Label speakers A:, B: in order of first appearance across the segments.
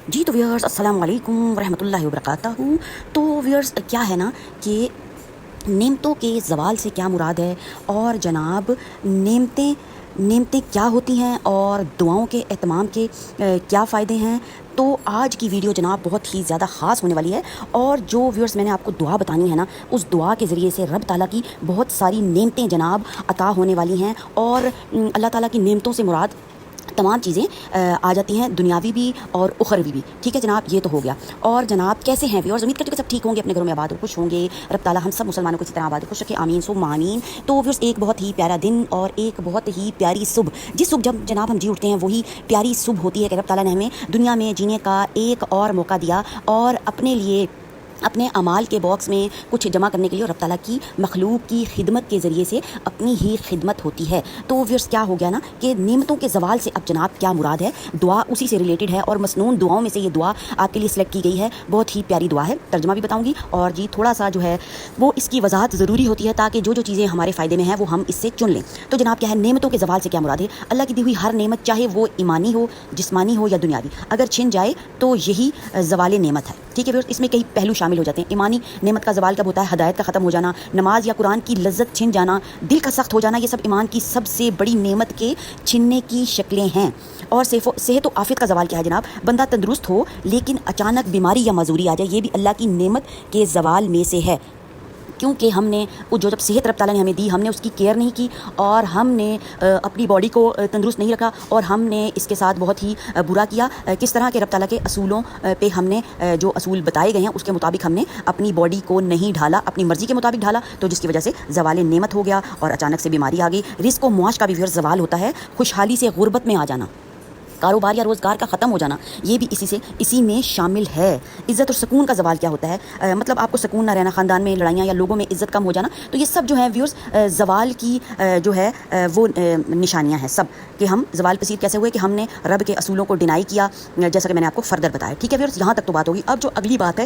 A: جی تو ویورز السلام علیکم ورحمۃ اللہ وبرکاتہ. تو ویورز کیا ہے نا کہ نعمتوں کے زوال سے کیا مراد ہے، اور جناب نعمتیں کیا ہوتی ہیں، اور دعاؤں کے اہتمام کے کیا فائدے ہیں. تو آج کی ویڈیو جناب بہت ہی زیادہ خاص ہونے والی ہے، اور جو ویورز میں نے آپ کو دعا بتانی ہے نا، اس دعا کے ذریعے سے رب تعالیٰ کی بہت ساری نعمتیں جناب عطا ہونے والی ہیں. اور اللہ تعالیٰ کی نعمتوں سے مراد تمام چیزیں آ جاتی ہیں، دنیاوی بھی اور اخروی بھی. ٹھیک ہے جناب، یہ تو ہو گیا. اور جناب کیسے ہیں ویورز؟ امید کرتے ہیں کہ سب ٹھیک ہوں گے، اپنے گھروں میں آباد و خوش ہوں گے. رب تعالیٰ ہم سب مسلمانوں کو اسی طرح آباد و خوش رکھے، آمین ثم آمین. تو ویورز ایک بہت ہی پیارا دن اور ایک بہت ہی پیاری صبح، جس صبح جب جناب ہم جی اٹھتے ہیں وہی پیاری صبح ہوتی ہے کہ رب تعالیٰ نے ہمیں دنیا میں جینے کا ایک اور موقع دیا، اور اپنے لیے اپنے اعمال کے باکس میں کچھ جمع کرنے کے لیے. اور رب تعالیٰ کی مخلوق کی خدمت کے ذریعے سے اپنی ہی خدمت ہوتی ہے. تو ویورز کیا ہو گیا نا کہ نعمتوں کے زوال سے اب جناب کیا مراد ہے، دعا اسی سے ریلیٹڈ ہے، اور مسنون دعاؤں میں سے یہ دعا آپ کے لیے سلیکٹ کی گئی ہے. بہت ہی پیاری دعا ہے، ترجمہ بھی بتاؤں گی، اور جی تھوڑا سا جو ہے وہ اس کی وضاحت ضروری ہوتی ہے تاکہ جو چیزیں ہمارے فائدے میں ہیں وہ ہم اس سے چن لیں. تو جناب کیا ہے، نعمتوں کے زوال سے کیا مراد ہے؟ اللہ کی دی ہوئی ہر نعمت، چاہے وہ ایمانی ہو، جسمانی ہو یا دنیاوی، اگر چھن جائے تو یہی زوال نعمت ہے. ٹھیک ہے ویورز، اس میں کئی پہلو شامل ہو جاتے ہیں. ایمانی نعمت کا زوال کب ہوتا ہے؟ ہدایت کا ختم ہو جانا، نماز یا قرآن کی لذت چھن جانا، دل کا سخت ہو جانا، یہ سب ایمان کی سب سے بڑی نعمت کے چھننے کی شکلیں ہیں. اور صحت و عافیت کا زوال کیا ہے جناب؟ بندہ تندرست ہو لیکن اچانک بیماری یا معذوری آ جائے، یہ بھی اللہ کی نعمت کے زوال میں سے ہے. کیونکہ ہم نے جو جب صحت رب تعالیٰ نے ہمیں دی، ہم نے اس کی کیئر نہیں کی، اور ہم نے اپنی باڈی کو تندرست نہیں رکھا، اور ہم نے اس کے ساتھ بہت ہی برا کیا. کس طرح کہ رب تعالیٰ کے اصولوں پہ ہم نے جو اصول بتائے گئے ہیں اس کے مطابق ہم نے اپنی باڈی کو نہیں ڈھالا، اپنی مرضی کے مطابق ڈھالا، تو جس کی وجہ سے زوال نعمت ہو گیا اور اچانک سے بیماری آ گئی. رزق و معاش کا بھی پھر زوال ہوتا ہے، خوشحالی سے غربت میں آ جانا، کاروبار یا روزگار کا ختم ہو جانا، یہ بھی اسی میں شامل ہے. عزت اور سکون کا زوال کیا ہوتا ہے؟ مطلب آپ کو سکون نہ رہنا، خاندان میں لڑائیاں یا لوگوں میں عزت کم ہو جانا. تو یہ سب جو ہے ویورز زوال کی جو ہے وہ نشانیاں ہیں سب، کہ ہم زوال پذیر کیسے ہوئے، کہ ہم نے رب کے اصولوں کو ڈینائی کیا، جیسا کہ میں نے آپ کو فردر بتایا. ٹھیک ہے ویورز، یہاں تک تو بات ہوگی. اب جو اگلی بات ہے،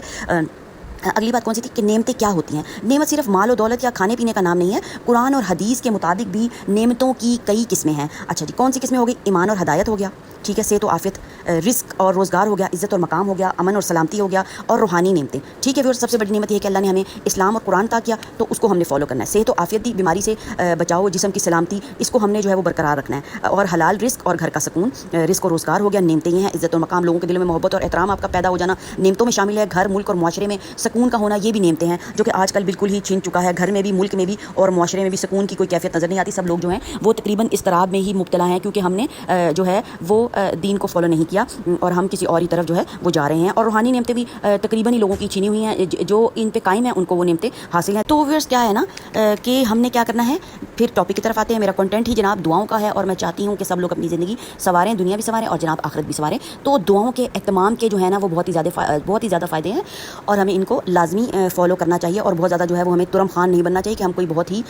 A: اگلی بات کون سی تھی کہ نعمتیں کیا ہوتی ہیں. نعمت صرف مال و دولت یا کھانے پینے کا نام نہیں ہے. قرآن اور حدیث کے مطابق بھی نعمتوں کی کئی قسمیں ہیں. اچھا جی، کون سی قسمیں ہو گئی؟ ایمان اور ہدایت ہو گیا، ٹھیک ہے، صحت و عافیت، رزق اور روزگار ہو گیا، عزت اور مقام ہو گیا، امن اور سلامتی ہو گیا، اور روحانی نعمتیں. ٹھیک ہے ویورز، سب سے بڑی نعمت یہ ہے کہ اللہ نے ہمیں اسلام اور قرآن عطا کیا، تو اس کو ہم نے فالو کرنا ہے. صحت و عافیت دی، بیماری سے بچاؤ، جسم کی سلامتی، اس کو ہم نے جو ہے وہ برقرار رکھنا ہے. اور حلال رزق اور گھر کا سکون، رزق اور روزگار ہو گیا، نعمتیں یہ ہیں. عزت اور مقام، لوگوں کے دلوں میں محبت اور احترام آپ کا پیدا ہو جانا، نعمتوں میں شامل ہے. گھر، ملک اور معاشرے میں سکون کا ہونا، یہ بھی نعمتیں ہیں، جو کہ آج کل بالکل ہی چھن چکا ہے. گھر میں بھی، ملک میں بھی اور معاشرے میں بھی سکون کی کوئی کیفیت نظر نہیں آتی. سب لوگ جو ہیں وہ تقریباً اضطراب میں ہی مبتلا ہیں، کیونکہ ہم نے جو ہے وہ دین کو فالو نہیں کیا، اور ہم کسی اور ہی طرف جو ہے وہ جا رہے ہیں. اور روحانی نعمتیں بھی تقریباً ہی لوگوں کی چھینی ہوئی ہیں، جو ان پہ قائم ہیں ان کو وہ نعمتیں حاصل ہیں. تو ویورز کیا ہے نا کہ ہم نے کیا کرنا ہے، پھر ٹاپک کی طرف آتے ہیں. میرا کنٹینٹ ہی جناب دعاؤں کا ہے، اور میں چاہتی ہوں کہ سب لوگ اپنی زندگی سنواریں، دنیا بھی سنواریں اور جناب آخرت بھی سنواریں. تو دعاؤں کے اہتمام کے جو ہے نا وہ بہت ہی زیادہ فائدے ہیں، اور ہمیں ان کو لازمی فالو کرنا چاہیے. اور بہت زیادہ جو ہے وہ ہمیں ترم خان نہیں بننا چاہیے کہ ہم کوئی بہت ہی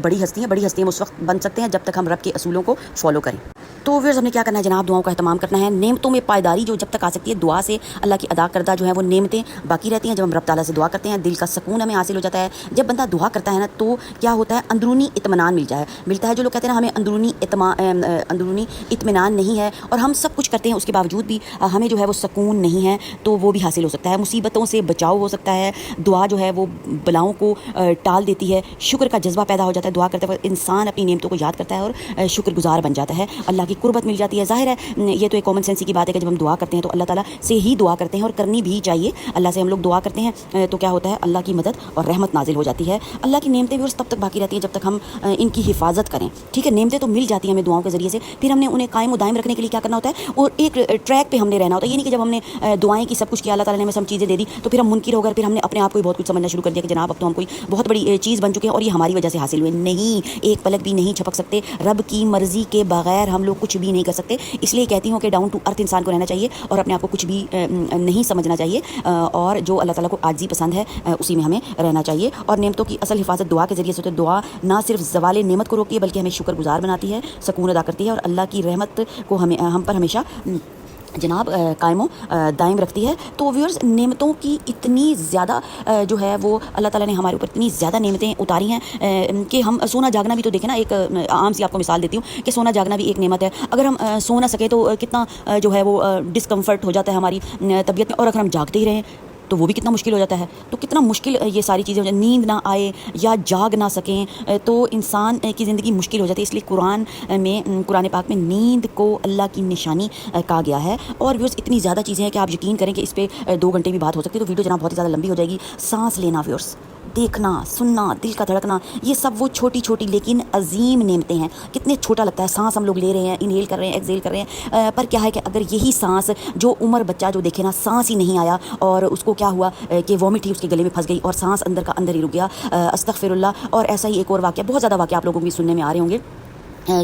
A: بڑی ہستی ہیں اس وقت بن سکتے ہیں جب تک ہم رب کے اصولوں کو فالو کریں. تو ویورز ہم نے کیا کرنا ہے جناب، دعاؤں کا اہتمام کرنا ہے. نعمتوں میں پائیداری جو جب تک آ سکتی ہے، دعا سے اللہ کی ادا کردہ جو ہے وہ نعمتیں باقی رہتی ہیں. جب ہم رب تعالیٰ سے دعا کرتے ہیں، دل کا سکون ہمیں حاصل ہو جاتا ہے. جب بندہ دعا کرتا ہے نا تو کیا ہوتا ہے، اندرونی اطمینان ملتا ہے. جو لوگ کہتے ہیں نا ہمیں اندرونی اطمینان نہیں ہے، اور ہم سب کچھ کرتے ہیں اس کے باوجود بھی ہمیں جو ہے وہ سکون نہیں ہے، تو وہ بھی حاصل ہو سکتا ہے. مصیبتوں سے بچاؤ ہو سکتا ہے. دعا جو ہے وہ بلاؤں کو ٹال دیتی ہے. شکر کا جذبہ پیدا ہو جاتا ہے. دعا کرتے وقت انسان اپنی نعمتوں کو یاد کرتا ہے اور شکر گزار بن جاتا ہے. اللہ کی قربت مل جاتی ہے. ظاہر ہے یہ تو ایک کامن سینس کی بات ہے کہ جب ہم دعا کرتے ہیں تو اللہ تعالیٰ سے ہی دعا کرتے ہیں، اور کرنی بھی چاہیے. اللہ سے ہم لوگ دعا کرتے ہیں تو کیا ہوتا ہے، اللہ کی مدد اور رحمت نازل ہو جاتی ہے. اللہ کی نعمتیں بھی تب تک باقی رہتی ہیں جب تک ہم ان کی حفاظت کریں. ٹھیک ہے، نعمتیں تو مل جاتی ہیں ہمیں دعاؤں کے ذریعے سے، پھر ہم نے انہیں قائم و دائم رکھنے کے لیے کیا کرنا ہوتا ہے، اور ایک ٹریک پہ ہم نے رہنا ہوتا ہے. یہ نہیں کہ جب ہم نے دعائیں کی، سب کچھ کیا، اللہ تعالیٰ نے ہمیں سب چیزیں دے دی تو پھر ہم منکر ہو گئے، پھر ہم نے اپنے آپ کو ہی بہت کچھ سمجھنا شروع کر دیا کہ جناب اب تو ہم کوئی بہت بڑی چیز بن چکے ہیں اور یہ ہماری وجہ سے حاصل ہوئے. نہیں، ایک پلک بھی نہیں جھپک سکتے. رب کی مرضی کے بغیر ہم لوگ کچھ بھی نہیں کر سکتے. اس لیے کہتی ہوں کہ ڈاؤن ٹو ارتھ انسان کو رہنا چاہیے، اور اپنے آپ کو کچھ بھی نہیں سمجھنا چاہیے، اور جو اللہ تعالیٰ کو عاجزی پسند ہے اسی میں ہمیں رہنا چاہیے. اور نعمتوں کی اصل حفاظت دعا کے ذریعے سے ہوتی ہے. دعا نہ صرف زوال نعمت کو روکتی ہے بلکہ ہمیں شکر گزار بناتی ہے، سکون ادا کرتی ہے، اور اللہ کی رحمت کو ہم پر ہمیشہ جناب قائم و دائم رکھتی ہے۔ تو ویورز نعمتوں کی اتنی زیادہ جو ہے وہ اللہ تعالیٰ نے ہمارے اوپر اتنی زیادہ نعمتیں اتاری ہیں کہ ہم سونا جاگنا بھی تو دیکھیں نا، ایک عام سی آپ کو مثال دیتی ہوں کہ سونا جاگنا بھی ایک نعمت ہے۔ اگر ہم سو نہ سکے تو کتنا جو ہے وہ ڈسکمفرٹ ہو جاتا ہے ہماری طبیعت میں، اور اگر ہم جاگتے ہی رہیں تو وہ بھی کتنا مشکل ہو جاتا ہے۔ تو کتنا مشکل یہ ساری چیزیں ہو جائیں، نیند نہ آئے یا جاگ نہ سکیں تو انسان کی زندگی مشکل ہو جاتی ہے۔ اس لیے قرآن پاک میں نیند کو اللہ کی نشانی کہا گیا ہے۔ اور ویورز اتنی زیادہ چیزیں ہیں کہ آپ یقین کریں کہ اس پہ 2 گھنٹے بھی بات ہو سکتی ہے، تو ویڈیو جناب بہت ہی زیادہ لمبی ہو جائے گی۔ سانس لینا ویورز، دیکھنا، سننا، دل کا دھڑکنا، یہ سب وہ چھوٹی چھوٹی لیکن عظیم نعمتیں ہیں۔ کتنے چھوٹا لگتا ہے، سانس ہم لوگ لے رہے ہیں، انہیل کر رہے ہیں، ایکزیل کر رہے ہیں، پر کیا ہے کہ اگر یہی سانس جو عمر بچہ جو دیکھے نا سانس ہی نہیں آیا اور اس کو کیا ہوا کہ وامٹ ہی اس کے گلے میں پھنس گئی اور سانس اندر کا اندر ہی رک گیا، استغفر اللہ۔ اور ایسا ہی ایک اور واقعہ، بہت زیادہ واقعہ آپ لوگوں کو بھی سننے میں آ رہے ہوں گے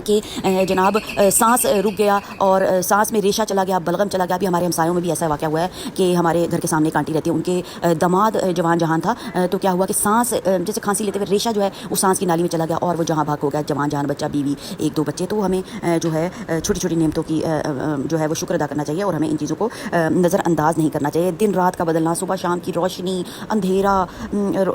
A: کہ جناب سانس رک گیا اور سانس میں ریشہ چلا گیا، بلغم چلا گیا۔ ابھی ہمارے ہمسایوں میں بھی ایسا واقعہ ہوا ہے کہ ہمارے گھر کے سامنے ایک آنٹی رہتی ہے، ان کے داماد جوان جہان تھا، تو کیا ہوا کہ سانس جیسے کھانسی لیتے ہوئے ریشہ جو ہے وہ سانس کی نالی میں چلا گیا اور وہ جہاں بھاگ ہو گیا، جوان جہان بچہ، بیوی، 1-2 بچے۔ تو ہمیں جو ہے چھوٹی چھوٹی نعمتوں کی جو ہے وہ شکر ادا کرنا چاہیے اور ہمیں ان چیزوں کو نظر انداز نہیں کرنا چاہیے۔ دن رات کا بدلنا، صبح شام کی روشنی، اندھیرا،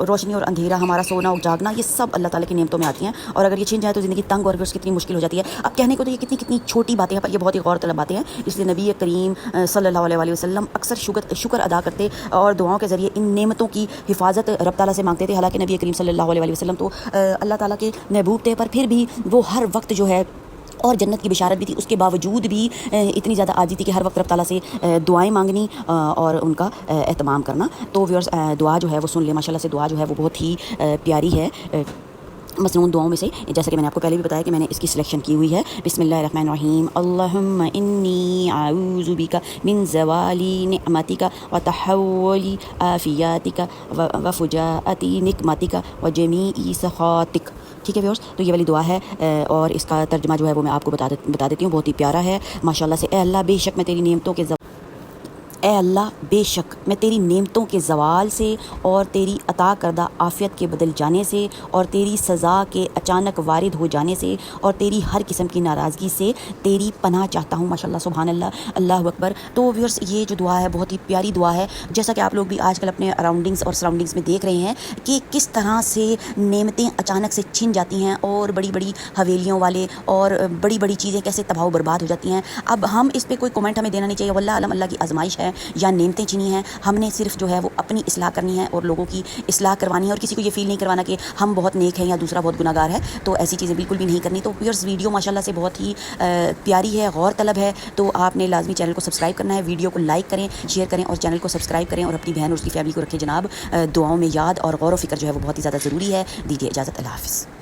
A: روشنی اور اندھیرا، ہمارا سونا اور جاگنا، یہ سب اللہ تعالیٰ کی نعمتوں میں آتی ہیں، اور اگر یہ چھن جائے تو زندگی تنگ اور کتنی مشکل ہو جاتی ہے۔ اب کہنے کو تو یہ کتنی چھوٹی باتیں ہیں، پر یہ بہت ہی غور طلب باتیں ہیں۔ اس لیے نبی کریم صلی اللہ علیہ وسلم اکثر شکر ادا کرتے اور دعاؤں کے ذریعے ان نعمتوں کی حفاظت رب تعالیٰ سے مانگتے تھے۔ حالانکہ نبی کریم صلی اللہ علیہ وسلم تو اللہ تعالیٰ کے محبوب تھے، پر پھر بھی وہ ہر وقت جو ہے، اور جنت کی بشارت بھی تھی، اس کے باوجود بھی اتنی زیادہ عاجزی تھی کہ ہر وقت رب تعالیٰ سے دعائیں مانگنی اور ان کا اہتمام کرنا۔ تو ویورز دعا جو ہے وہ سن لیں، ماشاءاللہ سے دعا جو ہے وہ بہت ہی پیاری ہے۔ مصنون دعاؤں میں سے جیسا کہ میں نے آپ کو پہلے بھی بتایا کہ میں نے اس کی سلیکشن کی ہوئی ہے۔ بسم اللہ الرحمن الرحیم، اللہم انی اعوذ بک من زوال نعمتک وتحول عافیتک وفجاءت نقمتک وجمیع سخاتک۔ ٹھیک ہے ویورز، تو یہ والی دعا ہے اور اس کا ترجمہ جو ہے وہ میں آپ کو بتا دیتی ہوں، بہت ہی پیارا ہے ماشاءاللہ سے۔ اے اللہ، بے شک میں تیری نعمتوں کے اے اللہ بے شک میں تیری نعمتوں کے زوال سے اور تیری عطا کردہ عافیت کے بدل جانے سے اور تیری سزا کے اچانک وارد ہو جانے سے اور تیری ہر قسم کی ناراضگی سے تیری پناہ چاہتا ہوں۔ ماشاءاللہ، سبحان اللہ، اللہ اکبر۔ تو ویورز یہ جو دعا ہے بہت ہی پیاری دعا ہے، جیسا کہ آپ لوگ بھی آج کل اپنے اراؤنڈنگس اور سراؤنڈنگس میں دیکھ رہے ہیں کہ کس طرح سے نعمتیں اچانک سے چھن جاتی ہیں اور بڑی بڑی حویلیوں والے اور بڑی بڑی چیزیں کیسے تباہ و برباد ہو جاتی ہیں۔ اب ہم اس پہ کوئی کومنٹ ہمیں دینا نہیں چاہیے، واللہ علم، اللہ کی آزمائش ہے یا نعمتیں چنی ہیں، ہم نے صرف جو ہے وہ اپنی اصلاح کرنی ہے اور لوگوں کی اصلاح کروانی ہے، اور کسی کو یہ فیل نہیں کروانا کہ ہم بہت نیک ہیں یا دوسرا بہت گناہ گار ہے۔ تو ایسی چیزیں بالکل بھی نہیں کرنی۔ تو ویورز ویڈیو ماشاءاللہ سے بہت ہی پیاری ہے، غور طلب ہے، تو آپ نے لازمی چینل کو سبسکرائب کرنا ہے، ویڈیو کو لائک کریں، شیئر کریں اور چینل کو سبسکرائب کریں، اور اپنی بہن اور اس کی فیملی کو رکھیں جناب دعاؤں میں یاد، اور غور و فکر جو ہے وہ بہت ہی زیادہ ضروری ہے۔ دیجیے اجازت، اللہ حافظ۔